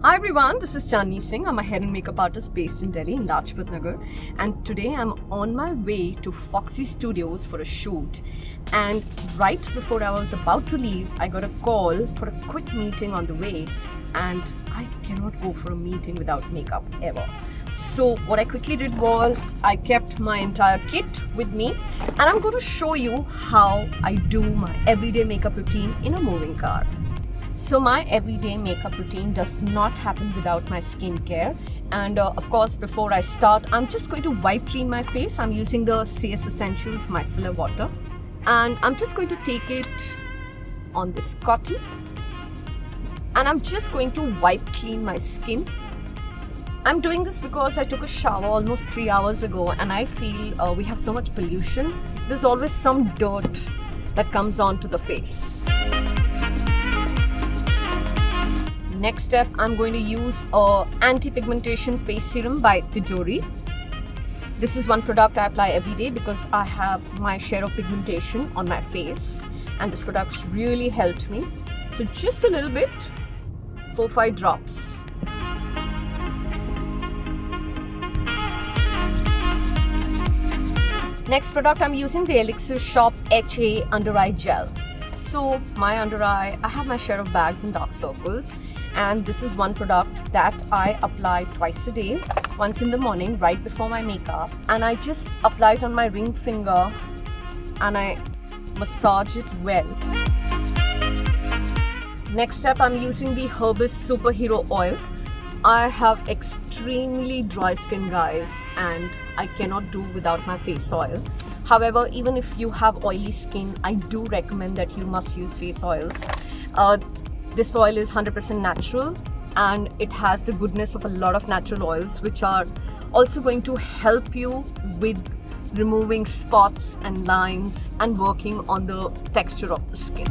Hi everyone, this is Chandni Singh. I'm a hair and makeup artist based in Delhi in Lajpat Nagar, and today I'm on my way to Foxy Studios for a shoot. And right before I was about to leave, I got a call for a quick meeting on the way, and I cannot go for a meeting without makeup ever. So what I quickly did was I kept my entire kit with me, and I'm going to show you how I do my everyday makeup routine in a moving car. So my everyday makeup routine does not happen without my skincare, and of course before I start I'm just going to wipe clean my face. I'm using the CS Essentials Micellar water, and I'm just going to take it on this cotton, and I'm just going to wipe clean my skin. I'm doing this because I took a shower almost 3 hours ago, and I feel we have so much pollution. There's always some dirt that comes onto the face. Next step, I'm going to use a anti-pigmentation face serum by TJORI. This is one product I apply every day because I have my share of pigmentation on my face, and this product really helped me. So just a little bit, 4-5 drops. Next product, I'm using the ELIXIR Shop HA Under Eye Gel. So my under eye, I have my share of bags and dark circles, and this is one product that I apply twice a day, once in the morning right before my makeup, and I just apply it on my ring finger and I massage it well. Next step, I'm using the HERBIS Superhero Oil. I have extremely dry skin, guys, and I cannot do without my face oil. However, even if you have oily skin, I do recommend that you must use face oils. This oil is 100% natural, and it has the goodness of a lot of natural oils, which are also going to help you with removing spots and lines and working on the texture of the skin.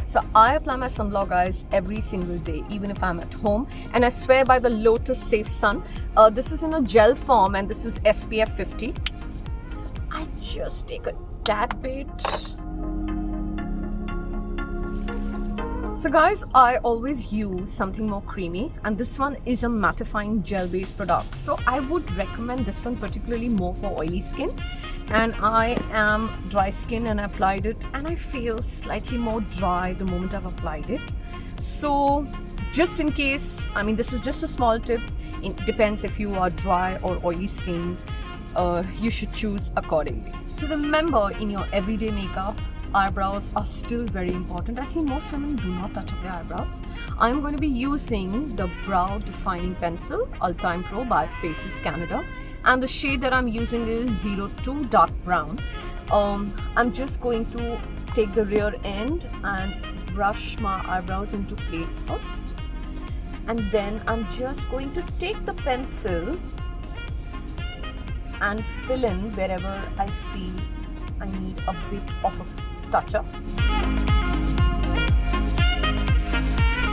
So I apply my sunblock, guys, every single day, even if I'm at home, and I swear by the Lotus Safe Sun. This is in a gel form, and this is SPF 50. I just take a tad bit. So guys, I always use something more creamy, and this one is a mattifying gel based product. So I would recommend this one particularly more for oily skin, and I am dry skin and I applied it, and I feel slightly more dry the moment I've applied it. So just in case, I mean, this is just a small tip. It depends if you are dry or oily skin. You should choose accordingly. So remember, in your everyday makeup, eyebrows are still very important. I see most women do not touch up their eyebrows. I'm going to be using the Brow Defining Pencil ULTIME Pro by Faces Canada, and the shade that I'm using is 02 Dark Brown. I'm just going to take the rear end and brush my eyebrows into place first, and then I'm just going to take the pencil and fill in wherever I feel I need a bit of a touch-up.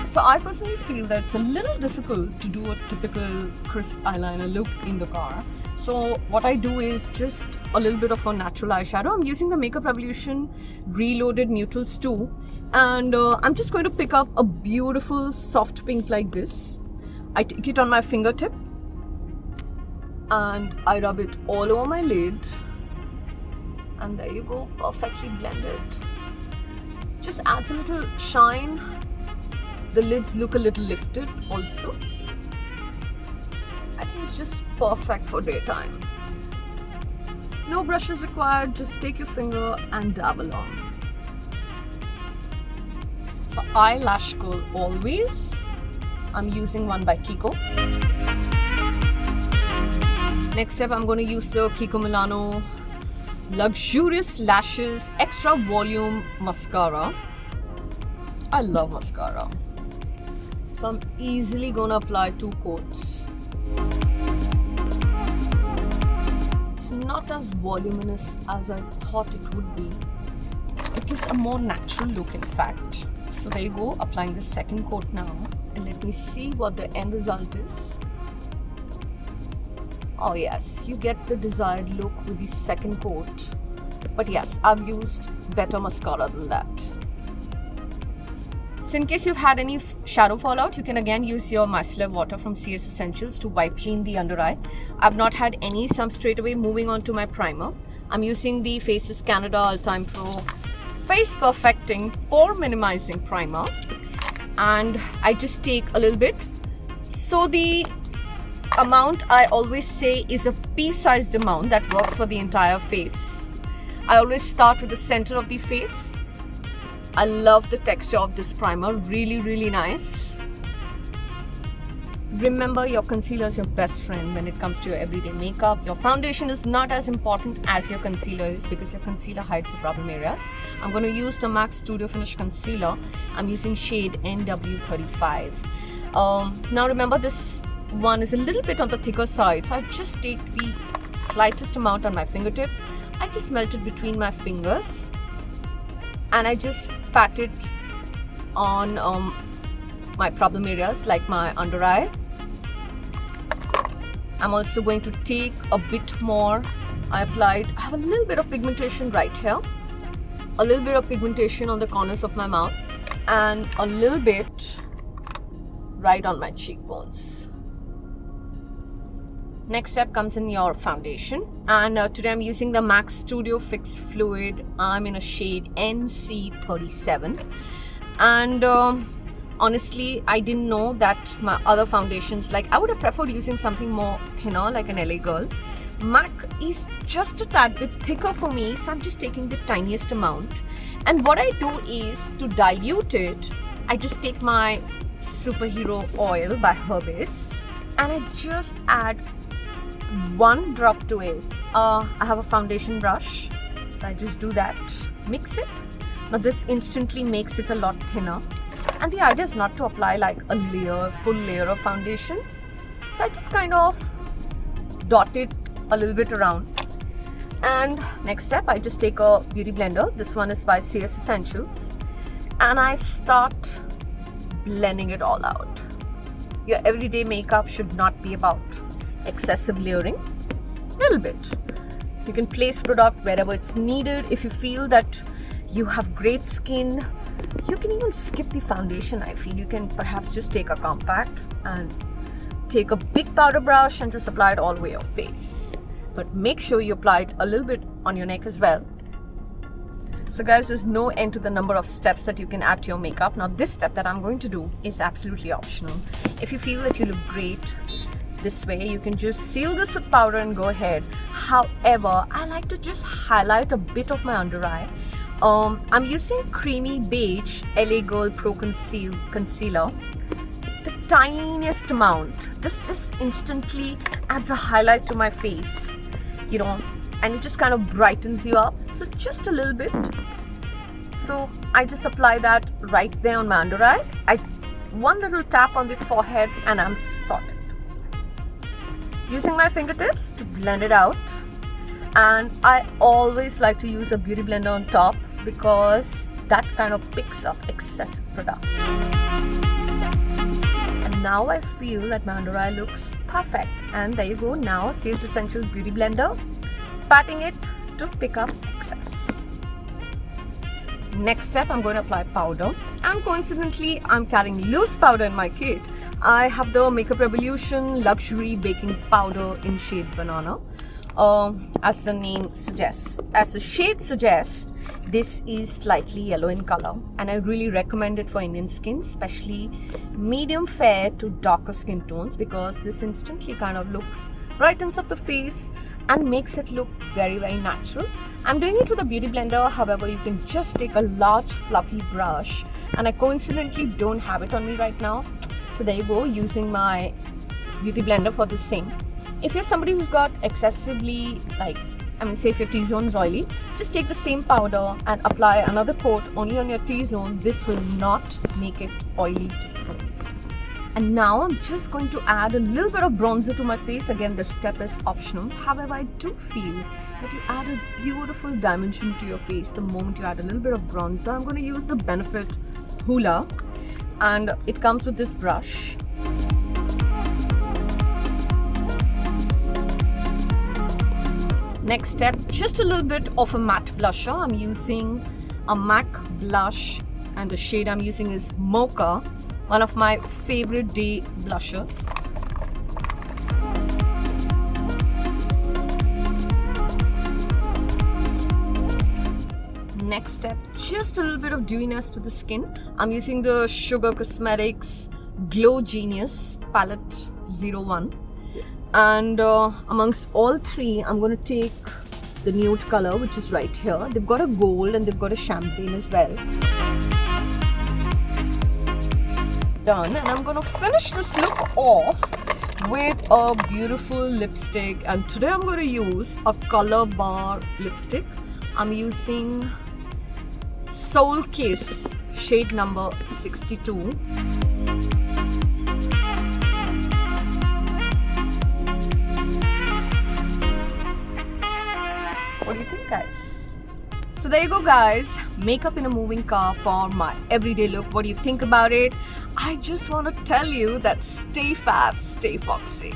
So I personally feel that it's a little difficult to do a typical crisp eyeliner look in the car. So what I do is just a little bit of a natural eyeshadow. I'm using the Makeup Revolution Reloaded Neutrals 2, and I'm just going to pick up a beautiful soft pink like this. I take it on my fingertip and I rub it all over my lid, and there you go, perfectly blended. Just adds a little shine. The lids look a little lifted also. I think it's just perfect for daytime. No brushes required, just take your finger and dab along. So eyelash curl always. I'm using one by KIKO. Next step, I'm going to use the KIKO Milano Luxurious Lashes Extra Volume Mascara. I love mascara. So I'm easily going to apply 2 coats. It's not as voluminous as I thought it would be. It gives a more natural look, in fact. So there you go, applying the second coat now, and let me see what the end result is. Oh yes, you get the desired look with the second coat. But yes, I've used better mascara than that. So in case you've had any shadow fallout, you can again use your micellar water from CS Essentials to wipe clean the under eye. I've not had any, so I'm straight away moving on to my primer. I'm using the Faces Canada ULTIME Pro Face Perfecting Pore Minimizing Primer, and I just take a little bit. So the amount I always say is a pea-sized amount that works for the entire face. I always start with the center of the face. I love the texture of this primer, really nice. Remember, your concealer is your best friend when it comes to your everyday makeup. Your foundation is not as important as your concealer is, because your concealer hides the problem areas. I'm going to use the MAC Studio Finish Concealer. I'm using shade NW35. Now remember, this one is a little bit on the thicker side, so I just take the slightest amount on my fingertip. I just melt it between my fingers and I just pat it on my problem areas like my under eye. I'm also going to take a bit more. I have a little bit of pigmentation right here, a little bit of pigmentation on the corners of my mouth, and a little bit right on my cheekbones. Next step comes in your foundation, and today I'm using the MAC Studio Fix Fluid. I'm in a shade NC37, and honestly, I didn't know that my other foundations, like I would have preferred using something more thinner like an LA Girl. MAC is just a tad bit thicker for me, so I'm just taking the tiniest amount. And what I do is, to dilute it, I just take my Superhero Oil by HERBIS and I just add 1 drop to it. I have a foundation brush, so I just do that, mix it. Now this instantly makes it a lot thinner, and the idea is not to apply like a full layer of foundation, so I just kind of dot it a little bit around. And next step, I just take a beauty blender. This one is by CS Essentials, and I start blending it all out. Your everyday makeup should not be about excessive layering. A little bit. You can place product wherever it's needed. If you feel that you have great skin, you can even skip the foundation. I feel you can perhaps just take a compact and take a big powder brush and just apply it all over your face. But make sure you apply it a little bit on your neck as well. So guys, there's no end to the number of steps that you can add to your makeup. Now this step that I'm going to do is absolutely optional. If you feel that you look great this way, you can just seal this with powder and go ahead. However, I like to just highlight a bit of my under eye. I'm using Creamy Beige LA Girl Pro Concealer, the tiniest amount. This just instantly adds a highlight to my face, you know, and it just kind of brightens you up. So just a little bit. So I just apply that right there on my under eye. One little tap on the forehead and I'm sorted. Using my fingertips to blend it out, and I always like to use a beauty blender on top because that kind of picks up excessive product. And now I feel that my under eye looks perfect, and there you go. Now CS Essentials Beauty Blender, patting it to pick up excess. Next step, I'm going to apply powder, and coincidentally I'm carrying loose powder in my kit. I have the Makeup Revolution Luxury Baking Powder in shade Banana. As the name suggests, as the shade suggests, this is slightly yellow in color, and I really recommend it for Indian skin, especially medium fair to darker skin tones, because this instantly kind of brightens up the face and makes it look very natural. I'm doing it with a beauty blender. However, you can just take a large fluffy brush, and I coincidentally don't have it on me right now, so there you go, using my beauty blender for this thing. If you're somebody who's got excessively, say if your T-zone is oily, just take the same powder and apply another coat only on your T-zone. This will not make it oily to so. And now I'm just going to add a little bit of bronzer to my face. Again, this step is optional. However, I do feel that you add a beautiful dimension to your face the moment you add a little bit of bronzer. I'm going to use the Benefit HOOLA, and it comes with this brush. Next step, just a little bit of a matte blusher. I'm using a MAC blush and the shade I'm using is Mocha, one of my favorite day blushers. Next step, just a little bit of dewiness to the skin. I'm using the Sugar Cosmetics Glow Genius Palette 01. And amongst all three, I'm going to take the nude color, which is right here. They've got a gold and they've got a champagne as well. Done. And I'm going to finish this look off with a beautiful lipstick. And today I'm going to use a COLORBAR lipstick. I'm using Soul Kiss, shade number 62. What do you think, guys? So there you go, guys. Makeup in a moving car for my everyday look. What do you think about it? I just want to tell you that stay fab, stay foxy.